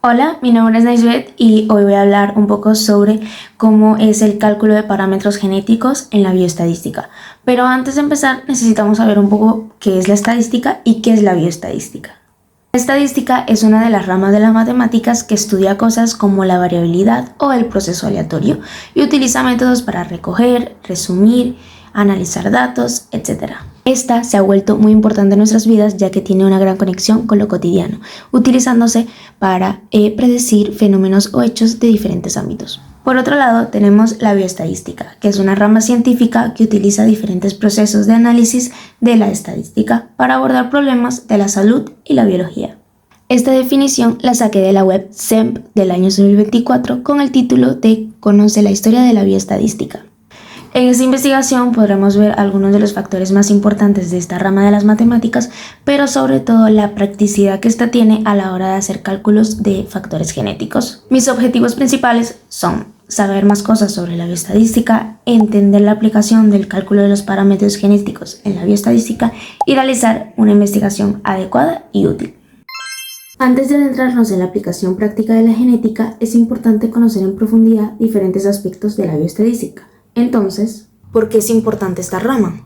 Hola, mi nombre es Naisbet y hoy voy a hablar un poco sobre cómo es el cálculo de parámetros genéticos en la bioestadística. Pero antes de empezar necesitamos saber un poco qué es la estadística y qué es la bioestadística. La estadística es una de las ramas de las matemáticas que estudia cosas como la variabilidad o el proceso aleatorio y utiliza métodos para recoger, resumir, analizar datos, etc. Esta se ha vuelto muy importante en nuestras vidas ya que tiene una gran conexión con lo cotidiano, utilizándose para predecir fenómenos o hechos de diferentes ámbitos. Por otro lado, tenemos la bioestadística, que es una rama científica que utiliza diferentes procesos de análisis de la estadística para abordar problemas de la salud y la biología. Esta definición la saqué de la web SEMP del año 2024 con el título de Conoce la historia de la bioestadística. En esta investigación podremos ver algunos de los factores más importantes de esta rama de las matemáticas, pero sobre todo la practicidad que ésta tiene a la hora de hacer cálculos de factores genéticos. Mis objetivos principales son saber más cosas sobre la bioestadística, entender la aplicación del cálculo de los parámetros genéticos en la bioestadística y realizar una investigación adecuada y útil. Antes de adentrarnos en la aplicación práctica de la genética, es importante conocer en profundidad diferentes aspectos de la bioestadística. Entonces, ¿por qué es importante esta rama?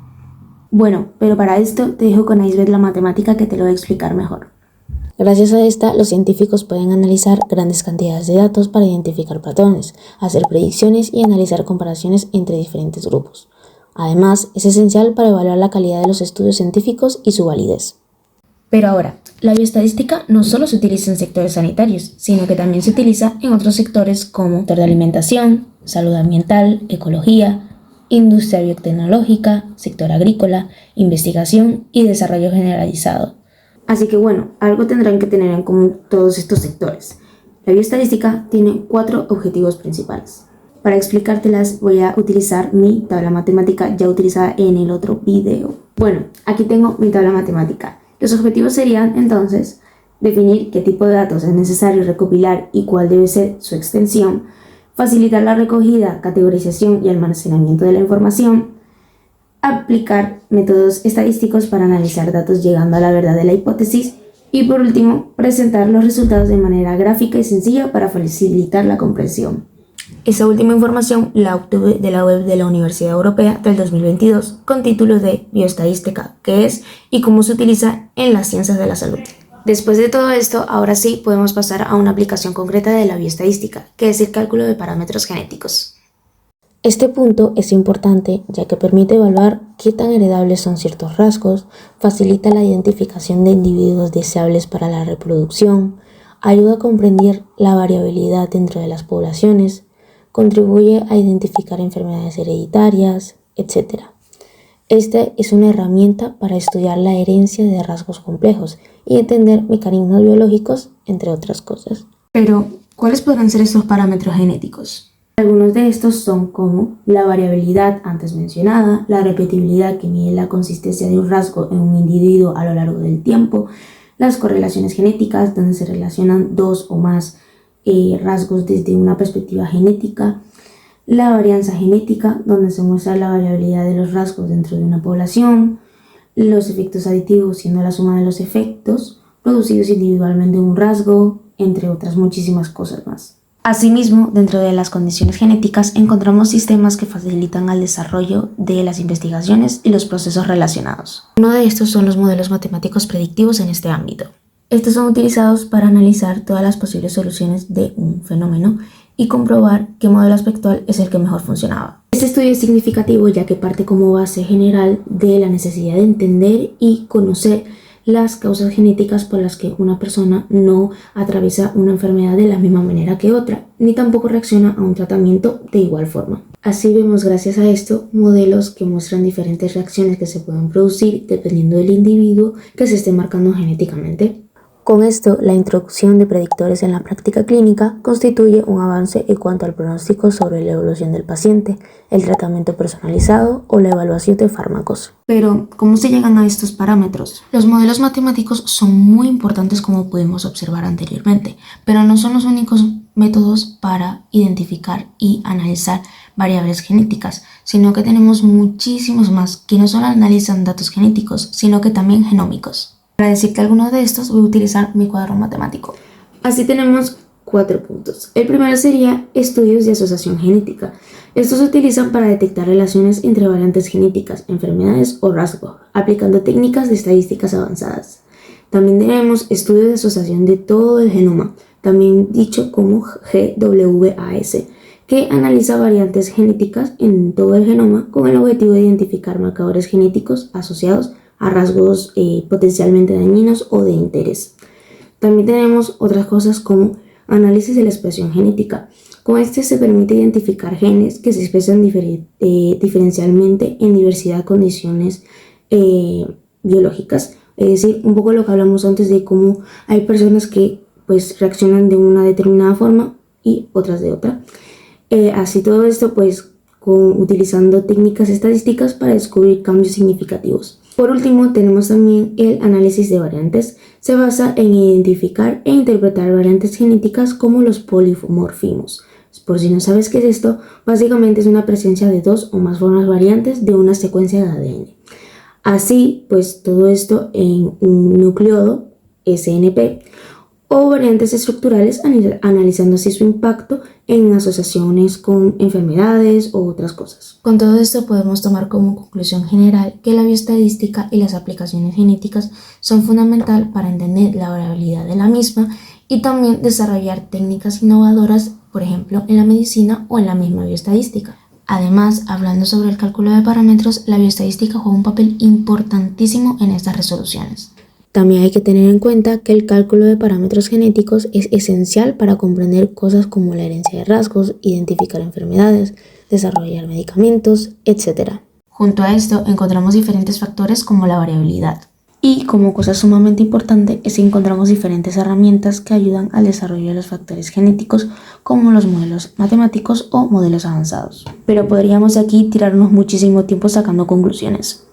Bueno, pero para esto te dejo con Naisbet la matemática que te lo va a explicar mejor. Gracias a esta, los científicos pueden analizar grandes cantidades de datos para identificar patrones, hacer predicciones y analizar comparaciones entre diferentes grupos. Además, es esencial para evaluar la calidad de los estudios científicos y su validez. Pero ahora, la bioestadística no solo se utiliza en sectores sanitarios, sino que también se utiliza en otros sectores como sector de alimentación, salud ambiental, ecología, industria biotecnológica, sector agrícola, investigación y desarrollo generalizado. Así que bueno, algo tendrán que tener en común todos estos sectores. La bioestadística tiene 4 objetivos principales. Para explicártelas voy a utilizar mi tabla matemática ya utilizada en el otro video. Bueno, aquí tengo mi tabla matemática. Los objetivos serían entonces definir qué tipo de datos es necesario recopilar y cuál debe ser su extensión, facilitar la recogida, categorización y almacenamiento de la información, aplicar métodos estadísticos para analizar datos llegando a la verdad de la hipótesis y por último, presentar los resultados de manera gráfica y sencilla para facilitar la comprensión. Esa última información la obtuve de la web de la Universidad Europea del 2022 con título de Bioestadística, qué es y cómo se utiliza en las ciencias de la salud. Después de todo esto, ahora sí podemos pasar a una aplicación concreta de la bioestadística, que es el cálculo de parámetros genéticos. Este punto es importante ya que permite evaluar qué tan heredables son ciertos rasgos, facilita la identificación de individuos deseables para la reproducción, ayuda a comprender la variabilidad dentro de las poblaciones, contribuye a identificar enfermedades hereditarias, etc. Esta es una herramienta para estudiar la herencia de rasgos complejos y entender mecanismos biológicos, entre otras cosas. Pero, ¿cuáles podrán ser estos parámetros genéticos? Algunos de estos son como la variabilidad antes mencionada, la repetibilidad que mide la consistencia de un rasgo en un individuo a lo largo del tiempo, las correlaciones genéticas donde se relacionan 2 o más rasgos desde una perspectiva genética, la varianza genética donde se muestra la variabilidad de los rasgos dentro de una población, los efectos aditivos siendo la suma de los efectos producidos individualmente en un rasgo, entre otras muchísimas cosas más. Asimismo, dentro de las condiciones genéticas encontramos sistemas que facilitan el desarrollo de las investigaciones y los procesos relacionados. Uno de estos son los modelos matemáticos predictivos en este ámbito. Estos son utilizados para analizar todas las posibles soluciones de un fenómeno y comprobar qué modelo aspectual es el que mejor funcionaba. Este estudio es significativo ya que parte como base general de la necesidad de entender y conocer las causas genéticas por las que una persona no atraviesa una enfermedad de la misma manera que otra, ni tampoco reacciona a un tratamiento de igual forma. Así vemos gracias a esto modelos que muestran diferentes reacciones que se pueden producir dependiendo del individuo que se esté marcando genéticamente. Con esto, la introducción de predictores en la práctica clínica constituye un avance en cuanto al pronóstico sobre la evolución del paciente, el tratamiento personalizado o la evaluación de fármacos. Pero, ¿cómo se llegan a estos parámetros? Los modelos matemáticos son muy importantes como pudimos observar anteriormente, pero no son los únicos métodos para identificar y analizar variables genéticas, sino que tenemos muchísimos más que no solo analizan datos genéticos, sino que también genómicos. Para decirte algunos de estos voy a utilizar mi cuadro matemático. Así tenemos 4 puntos. El primero sería estudios de asociación genética. Estos se utilizan para detectar relaciones entre variantes genéticas, enfermedades o rasgos, aplicando técnicas de estadísticas avanzadas. También tenemos estudios de asociación de todo el genoma, también dicho como GWAS, que analiza variantes genéticas en todo el genoma con el objetivo de identificar marcadores genéticos asociados a rasgos potencialmente dañinos o de interés. También tenemos otras cosas como análisis de la expresión genética. Con este se permite identificar genes que se expresan diferencialmente en diversidad de condiciones biológicas. Es decir, un poco lo que hablamos antes de cómo hay personas que pues reaccionan de una determinada forma y otras de otra. Así todo esto pues utilizando técnicas estadísticas para descubrir cambios significativos. Por último, tenemos también el análisis de variantes. Se basa en identificar e interpretar variantes genéticas como los polimorfismos. Por si no sabes qué es esto, básicamente es una presencia de 2 o más formas variantes de una secuencia de ADN. Así, pues todo esto en un nucleodo SNP o variantes estructurales, analizando así su impacto en asociaciones con enfermedades o otras cosas. Con todo esto podemos tomar como conclusión general que la bioestadística y las aplicaciones genéticas son fundamental para entender la variabilidad de la misma y también desarrollar técnicas innovadoras, por ejemplo, en la medicina o en la misma bioestadística. Además, hablando sobre el cálculo de parámetros, la bioestadística juega un papel importantísimo en estas resoluciones. También hay que tener en cuenta que el cálculo de parámetros genéticos es esencial para comprender cosas como la herencia de rasgos, identificar enfermedades, desarrollar medicamentos, etc. Junto a esto encontramos diferentes factores como la variabilidad. Y como cosa sumamente importante es que encontramos diferentes herramientas que ayudan al desarrollo de los factores genéticos como los modelos matemáticos o modelos avanzados. Pero podríamos aquí tirarnos muchísimo tiempo sacando conclusiones.